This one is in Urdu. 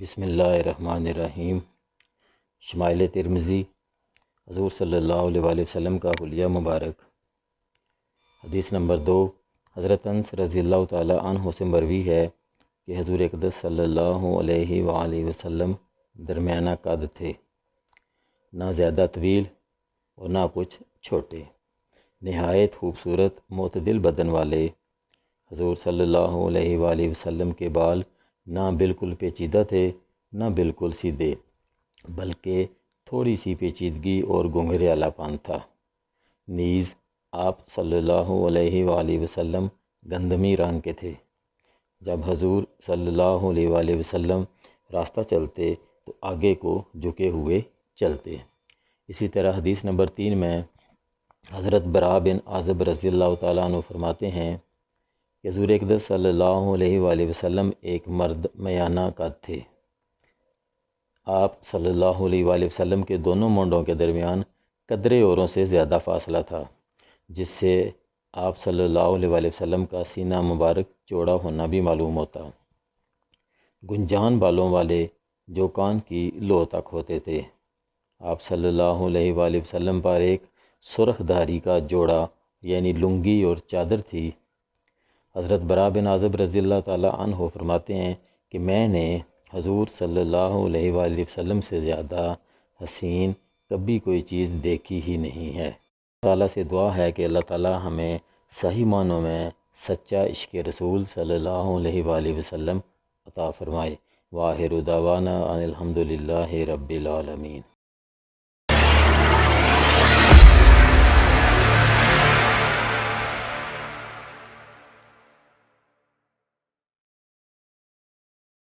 بسم اللہ الرحمن الرحیم۔ شمائل ترمذی حضور صلی اللہ علیہ وآلہ وسلم کا حلیہ مبارک۔ حدیث نمبر 2، حضرت انس رضی اللہ تعالی عنہ سے مروی ہے کہ حضور اقدس صلی اللہ علیہ وآلہ وسلم درمیانہ قد تھے، نہ زیادہ طویل اور نہ کچھ چھوٹے، نہایت خوبصورت معتدل بدن والے۔ حضور صلی اللہ علیہ وآلہ وسلم کے بال نہ بالکل پیچیدہ تھے نہ بالکل سیدھے، بلکہ تھوڑی سی پیچیدگی اور گھنگھریالا پان تھا۔ نیز آپ صلی اللہ علیہ وآلہ وسلم گندمی رنگ کے تھے۔ جب حضور صلی اللہ علیہ وآلہ وسلم راستہ چلتے تو آگے کو جھکے ہوئے چلتے۔ اسی طرح حدیث نمبر 3 میں حضرت براء بن عازب رضی اللہ تعالیٰ عنہ فرماتے ہیں کہ حضور اقدس صلی اللہ علیہ وآلہ وسلم ایک مرد میانہ قد تھے۔ آپ صلی اللہ علیہ وآلہ وسلم کے دونوں مونڈوں کے درمیان قدرے اوروں سے زیادہ فاصلہ تھا، جس سے آپ صلی اللہ علیہ وآلہ وسلم کا سینہ مبارک چوڑا ہونا بھی معلوم ہوتا۔ گنجان بالوں والے جو کان کی لو تک ہوتے تھے۔ آپ صلی اللہ علیہ وآلہ وسلم پر ایک سرخ دھاری کا جوڑا یعنی لنگی اور چادر تھی۔ حضرت براء بن عازب رضی اللہ تعالیٰ عنہ فرماتے ہیں کہ میں نے حضور صلی اللہ علیہ وآلہ وسلم سے زیادہ حسین کبھی کوئی چیز دیکھی ہی نہیں ہے۔ اللہ تعالیٰ سے دعا ہے کہ اللہ تعالیٰ ہمیں صحیح معنوں میں سچا عشق رسول صلی اللہ علیہ وآلہ وسلم عطا فرمائے۔ وآخر دعوانا ان الحمد للہ رب العالمین۔